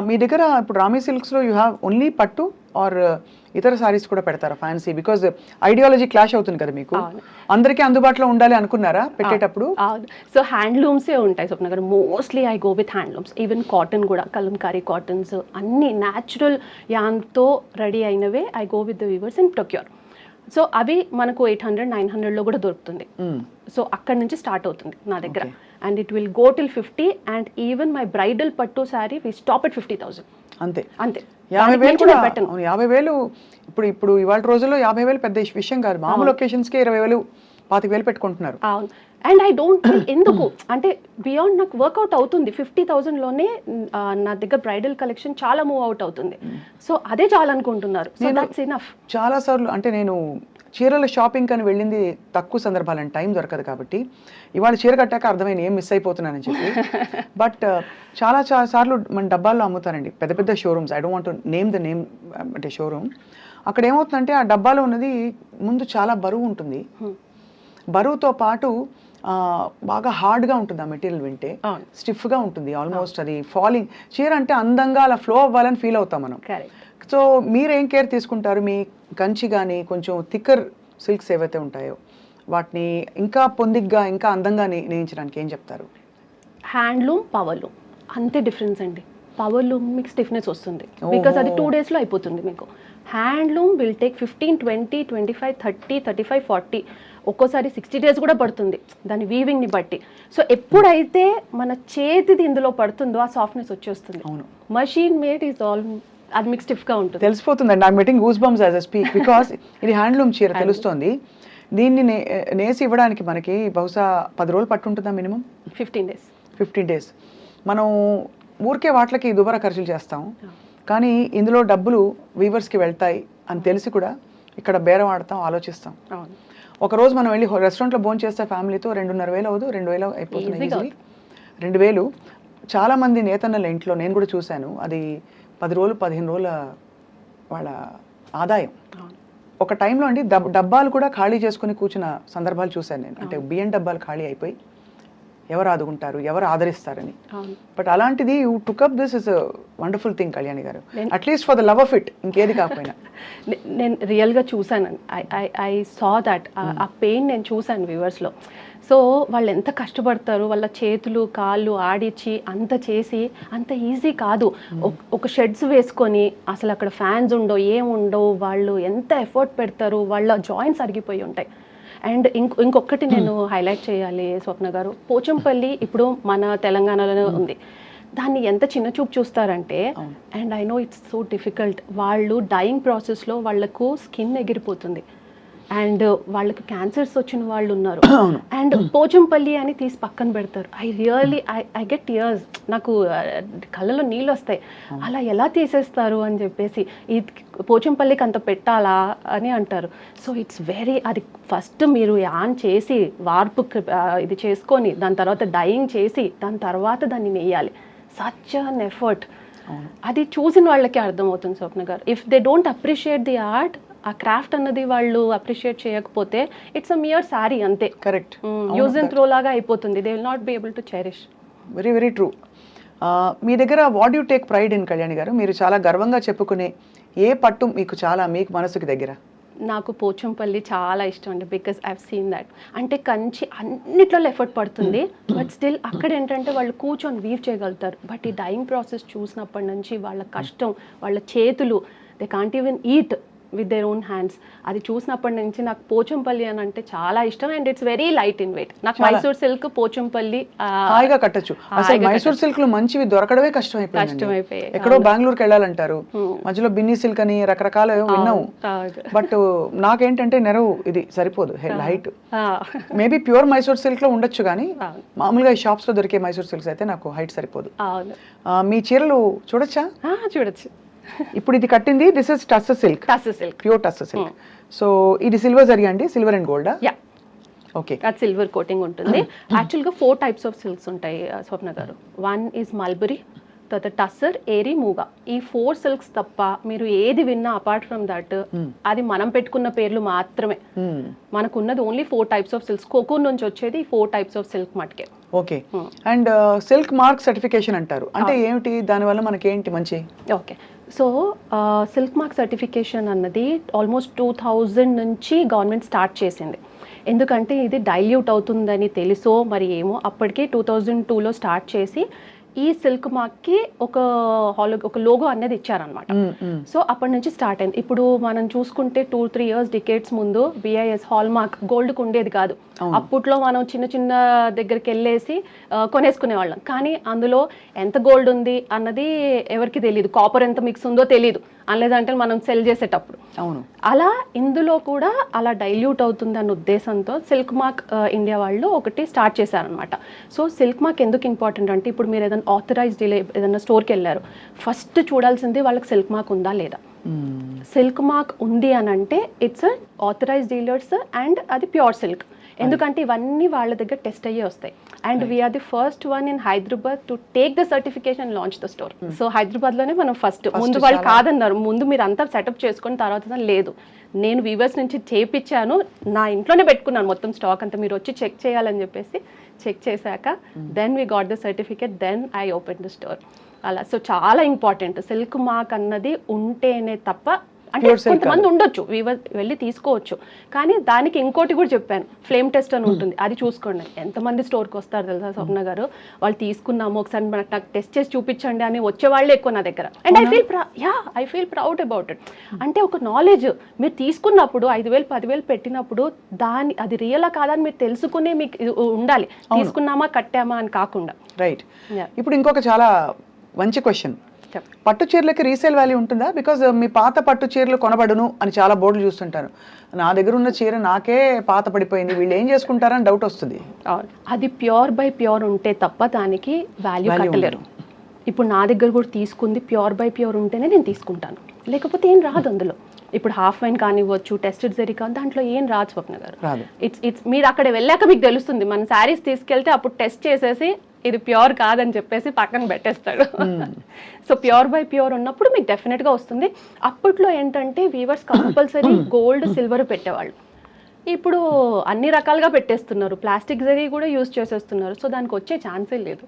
మీ దగ్గర ఇప్పుడు ramie సిల్క్స్లో you have only పట్టు ఆర్ ఇతర సారీస్ కూడా పెడతారా ఫ్యాన్సీ? బికాజ్ ఐడియాలజీ క్లాష్ అవుతుంది కదా మీకు. అందరికీ అందుబాటులో ఉండాలి అనుకున్నారా పెట్టేటప్పుడు? సో హ్యాండ్లూమ్సే ఉంటాయి స్వప్న గారు. Mostly I go with handlooms. Even cotton కూడా, కలంకారీ కాటన్స్ అన్ని న్యాచురల్ యాన్తో రెడీ అయినవే I go with the weavers and procure. So అవి మనకు 800-900లో కూడా దొరుకుతుంది. సో అక్కడ నుంచి స్టార్ట్ అవుతుంది నా దగ్గర. And it will go till 50. And even my bridal పట్టు శారీ వి స్టాప్ ఎట్ 50,000. అంతే అంతే. 50,000 కూడా 50,000 ఇప్పుడు ఇవాళ రోజుల్లో 50,000 పెద్ద విషయం కాదు. మామూలు ఒకేషన్స్కి 20,000 25,000 పెట్టుకుంటున్నారు. అవును. అండ్ ఐ డోంట్ ఎందుకు అంటే బియాండ్ నాకు వర్కౌట్ అవుతుంది. 50,000లోనే నా దగ్గర బ్రైడల్ కలెక్షన్ చాలా మూవ్ అవుట్ అవుతుంది. సో అదే చాలనుకుంటున్నారు. So that's enough. చాలా సార్లు అంటే నేను చీరల షాపింగ్ అని వెళ్ళింది తక్కువ సందర్భాలని, టైం దొరకదు కాబట్టి. ఇవాళ చీర కట్టాక అర్థమైంది ఏం మిస్ అయిపోతున్నానని చెప్పి. బట్ చాలా సార్లు మన డబ్బాల్లో అమ్ముతారండి పెద్ద పెద్ద showrooms. I don't want to name the name అంటే షోరూమ్. అక్కడ ఏమవుతుందంటే ఆ డబ్బాలో ఉన్నది ముందు చాలా బరువు ఉంటుంది. బరువుతో పాటు బాగా హార్డ్గా ఉంటుంది ఆ మెటీరియల్. వింటే స్టిఫ్గా ఉంటుంది ఆల్మోస్ట్. అది ఫాలింగ్ చీర అంటే అందంగా అలా ఫ్లో అవ్వాలని ఫీల్ అవుతాం మనం. సో మీరేం కేర్ తీసుకుంటారు? మీ కంచి కానీ కొంచెం థిక్కర్ సిల్క్స్ ఏవైతే ఉంటాయో వాటిని ఇంకా పొందిగ్గా ఇంకా అందంగా నేయించడానికి ఏం చెప్తారు? హ్యాండ్లూమ్, పవర్లూమ్ అంతే డిఫరెన్స్ అండి. పవర్లూమ్ మీకు స్టిఫ్నెస్ వస్తుంది బికాస్ అది 2 daysలో అయిపోతుంది మీకు. హ్యాండ్లూమ్ విల్ టేక్ 15, 20, 25, 30, 35, 40, ఒక్కోసారి 60 days కూడా పడుతుంది దాని వీవింగ్ని బట్టి. సో ఎప్పుడైతే మన చేతిది ఇందులో పడుతుందో ఆ సాఫ్ట్నెస్ వచ్చేస్తుంది. అవును, మషీన్ మేడ్ ఈజ్ ఆల్ అది మీకు స్టిఫ్గా ఉంటుంది. తెలిసిపోతుందండి. నాకు getting goose bumps as a speak because ఇది హ్యాండ్లూమ్ చీర తెలుస్తుంది. దీన్ని నేసి ఇవ్వడానికి మనకి బహుశా 10 రోజులు పట్టుంటుందా మినిమం? 15 days. మనం ఊరికే వాటికి దుబారా ఖర్చులు చేస్తాం, కానీ ఇందులో డబ్బులు వీవర్స్కి వెళ్తాయి అని తెలిసి కూడా ఇక్కడ బేరం ఆడతాం, ఆలోచిస్తాం. ఒకరోజు మనం వెళ్ళి రెస్టారెంట్లో భోజనం చేస్తే ఫ్యామిలీతో 2,500 అవ్వదు, 2,000 అయిపోతుంది. 2,000 చాలామంది నేతన్నల ఇంట్లో నేను కూడా చూశాను. అది 10 రోజులు 15 రోజుల వాళ్ళ ఆదాయం. ఒక టైంలో అండి డబ్బాలు కూడా ఖాళీ చేసుకుని కూర్చున్న సందర్భాలు చూశాను నేను. అంటే బియ్యం డబ్బాలు ఖాళీ అయిపోయి ఎవరు ఆదుకుంటారు, ఎవరు ఆదరిస్తారని. బట్ అలాంటిది you took up this is wonderful thing Kalyani గారు. At least for the love of it, ఇంకేది కాకపోయినా. నేను రియల్గా చూశాను. ఐ సా దట్ ఆ పెయిన్ నేను చూశాను వ్యూవర్స్లో. సో వాళ్ళు ఎంత కష్టపడతారు, వాళ్ళ చేతులు కాళ్ళు ఆడిచ్చి అంత చేసి అంత ఈజీ కాదు. ఒక షెడ్స్ వేసుకొని అసలు అక్కడ ఫ్యాన్స్ ఉండవు, ఏముండవు, వాళ్ళు ఎంత ఎఫర్ట్ పెడతారు, వాళ్ళ జాయింట్స్ అరిగిపోయి ఉంటాయి. అండ్ ఇంకొకటి నేను హైలైట్ చేయాలి స్వప్న గారు, పోచంపల్లి ఇప్పుడు మన తెలంగాణలోనే ఉంది. దాన్ని ఎంత చిన్న చూపు చూస్తారంటే, and I know it's so difficult. వాళ్ళు డైయింగ్ ప్రాసెస్లో వాళ్ళకు స్కిన్ ఎగిరిపోతుంది అండ్ వాళ్ళకి క్యాన్సర్స్ వచ్చిన వాళ్ళు ఉన్నారు. అండ్ పోచంపల్లి అని తీసి పక్కన పెడతారు. ఐ గెట్ టియర్స్, నాకు కళ్ళలో నీళ్ళు వస్తాయి. అలా ఎలా తీసేస్తారు అని చెప్పేసి, ఈ పోచంపల్లికి అంత పెట్టాలా అని అంటారు. సో ఇట్స్ వెరీ, అది ఫస్ట్ మీరు యాన్ చేసి వార్పు ఇది చేసుకొని దాని తర్వాత డైయింగ్ చేసి దాని తర్వాత దాన్ని నెయ్యాలి. Such an effort. అది చూసిన వాళ్ళకి అర్థమవుతుంది స్వప్న గారు. If they don't appreciate the art, ఆ క్రాఫ్ట్ అన్నది వాళ్ళు అప్రిషియేట్ చేయకపోతే ఇట్స్ అ మియర్ సారీ అంతే. కరెక్ట్. యూజ్ అండ్ త్రో లాగా అయిపోతుంది. They will not be able to cherish. Very very true. మీ దగ్గర what you take pride in Kalyani గారు? మీరు చాలా గర్వంగా చెప్పుకునే ఏ పట్టు మీకు మనసుకి దగ్గర? నాకు పోచంపల్లి చాలా ఇష్టం అండి. Because I've seen that. అంటే కంచి అన్నిట్లో ఎఫర్ట్ పడుతుంది, బట్ స్టిల్ అక్కడ ఏంటంటే వాళ్ళు కూర్చొని వీవ్ చేయగలుగుతారు. బట్ ఈ డైయింగ్ ప్రాసెస్ చూసినప్పటి నుంచి వాళ్ళ కష్టం, వాళ్ళ చేతులు, they can't even eat with their own hands. అది చూసినప్పటి నుంచి నాకు పోచంపల్లి అని అంటే చాలా ఇష్టం. And it's very light in weight. నాకు మైసూర్ సిల్క్, పోచంపల్లి హాయిగా కట్టచ్చు. అసలు మైసూర్ సిల్క్ లో మంచివి దొరకడమే కష్టం అయిపోయింది. ఎక్కడో బెంగళూరుకి వెళ్ళాలంటారు, మధ్యలో బిన్నీ సిల్క్ అని రకరకాల విన్నాము. బట్ నాకేంటంటే నెరవు ఇది సరిపోదు, height. Maybe pure Mysore silk లో ఉండొచ్చు, కానీ మామూలుగా ఈ షాప్స్ లో దొరికే మైసూర్ సిల్క్స్ అయితే నాకు హైట్ సరిపోదు. మీ చీరలు చూడొచ్చా? చూడొచ్చు. ఇప్పుడు ఇది కట్టింది, this is tussar silk, pure tussar silk. So ఇది సిల్వర్ జరిగా అండి, సిల్వర్ అండ్ గోల్డ్? ఓకే, అది సిల్వర్ కోటింగ్ ఉంటుంది. యాక్చువల్గా 4 types ఆఫ్ సిల్క్స్ ఉంటాయి స్వప్న గారు. 1 is మల్బరీ, తర్వాత టస్సర్, ఏరీ, మూగా, ఈ 4 సిల్క్స్ తప్ప మీరు ఏది విన్నా అపార్ట్ ఫ్రమ్ దట్ అది మనం పెట్టుకున్న పేర్లు మాత్రమే. మనకున్నది only 4 types of silks. Cocoon నుంచి వచ్చేది 4 టైప్స్ ఆఫ్ సిల్క్ మటుకే. Okay. And silk mark certification అంటారు, అంటే ఏమిటి, దానివల్ల మనకి ఏంటి మంచి? Okay, so silk mark certification అన్నది ఆల్మోస్ట్ 2000 నుంచి గవర్నమెంట్ స్టార్ట్ చేసింది. ఎందుకంటే ఇది డైల్యూట్ అవుతుందని తెలుసో మరి ఏమో, అప్పటికే 2002లో స్టార్ట్ చేసి ఈ సిల్క్ మార్క్కి ఒక లోగో అనేది ఇచ్చారనమాట. సో అప్పటి నుంచి స్టార్ట్ అయింది. ఇప్పుడు మనం చూసుకుంటే 2-3 ఇయర్స్ డికేట్స్ ముందు BIS హాల్ మార్క్ గోల్డ్కి ఉండేది కాదు. అప్పట్లో మనం చిన్న చిన్న దగ్గరికి వెళ్ళేసి కొనేసుకునే వాళ్ళం, కానీ అందులో ఎంత గోల్డ్ ఉంది అన్నది ఎవరికి తెలియదు, కాపర్ ఎంత మిక్స్ ఉందో తెలియదు, అనలేదంటే మనం సెల్ చేసేటప్పుడు. అవును, అలా ఇందులో కూడా అలా డైల్యూట్ అవుతుంది అన్న ఉద్దేశంతో సిల్క్ మార్క్ ఇండియా వాళ్ళు ఒకటి స్టార్ట్ చేశారనమాట. సో సిల్క్ మార్క్ ఎందుకు ఇంపార్టెంట్ అంటే, ఇప్పుడు మీరు ఏదైనా ఆథరైజ్డ్ ఏదైనా స్టోర్కి వెళ్ళారు, ఫస్ట్ చూడాల్సింది వాళ్ళకి సిల్క్ మార్క్ ఉందా లేదా. సిల్క్ మార్క్ ఉంది అని అంటే ఇట్స్ ఆథరైజ్డ్ డీలర్స్ అండ్ అది ప్యూర్ సిల్క్. ఎందుకంటే ఇవన్నీ వాళ్ళ దగ్గర టెస్ట్ అయ్యే వస్తాయి. And we are the first one in Hyderabad to take the certification launch the store. So హైదరాబాద్లోనే మనం ఫస్ట్. ముందు వాళ్ళు కాదన్నారు, ముందు మీరు అంతా సెటప్ చేసుకుని తర్వాత లేదు, నేను వీవర్స్ నుంచి చేయించాను, నా ఇంట్లోనే పెట్టుకున్నాను మొత్తం స్టాక్ అంతా, మీరు వచ్చి చెక్ చేయాలని చెప్పేసి చెక్ చేశాక then we got the certificate, then I open the store. అలా సో చాలా ఇంపార్టెంట్ సిల్క్ మార్క్ అన్నది ఉంటేనే తప్ప, అంటే కొంతమంది ఉండొచ్చు వీవర్ వెళ్ళి తీసుకోవచ్చు, కానీ దానికి ఇంకోటి కూడా చెప్పాను, ఫ్లేమ్ టెస్ట్ అని ఉంటుంది, అది చూసుకోండి. ఎంతమంది స్టోర్కి వస్తారు తెలుసా స్వప్న గారు, వాళ్ళు తీసుకున్నాము ఒకసారి నాకు టెస్ట్ చేసి చూపించండి అని వచ్చే వాళ్ళే ఎక్కువ నా దగ్గర. And I feel proud about it. అంటే ఒక నాలెడ్జ్ మీరు తీసుకున్నప్పుడు 5,000 10,000 పెట్టినప్పుడు అది రియలా కాదని మీరు తెలుసుకునే మీకు ఉండాలి, తీసుకున్నామా కట్టామా అని కాకుండా. రైట్. ఇప్పుడు ఇంకొక చాలా మంచి క్వశ్చన్, పట్టు చీరలకి రీసేల్ వాల్యూ ఉంటుందా? బికాజ్ మీ పాత పట్టు చీరలు కొనబడును అని చాలా బోర్డులు చూస్తుంటారు, నా దగ్గర ఉన్న చీర నాకే పాత పడిపోయింది, వీళ్ళు ఏం చేసుకుంటారని డౌట్ వస్తుంది. అది ప్యూర్ బై ప్యూర్ ఉంటే తప్ప దానికి వాల్యూ కట్టలేరు. ఇప్పుడు నా దగ్గర కూడా తీసుకుంది ప్యూర్ బై ప్యూర్ ఉంటేనే నేను తీసుకుంటాను, లేకపోతే ఏం రాదు అందులో. ఇప్పుడు హాఫ్ వైన్ కానివ్వచ్చు, టెస్టెడ్ జరీ కానీ దాంట్లో ఏం రాదు స్వప్న గారు. ఇట్స్ మీరు అక్కడ వెళ్ళాక మీకు తెలుస్తుంది. మన శారీస్ తీసుకెళ్తే అప్పుడు టెస్ట్ చేసేసి ఇది ప్యూర్ కాదని చెప్పేసి పక్కన పెట్టేస్తాడు. సో ప్యూర్ బై ప్యూర్ ఉన్నప్పుడు మీకు డెఫినెట్గా వస్తుంది. అప్పట్లో ఏంటంటే వీవర్స్ కంపల్సరీ గోల్డ్ సిల్వర్ పెట్టేవాళ్ళు, ఇప్పుడు అన్ని రకాలుగా పెట్టేస్తున్నారు, ప్లాస్టిక్ జరీ కూడా యూజ్ చేసేస్తున్నారు. సో దానికి వచ్చే ఛాన్సే లేదు.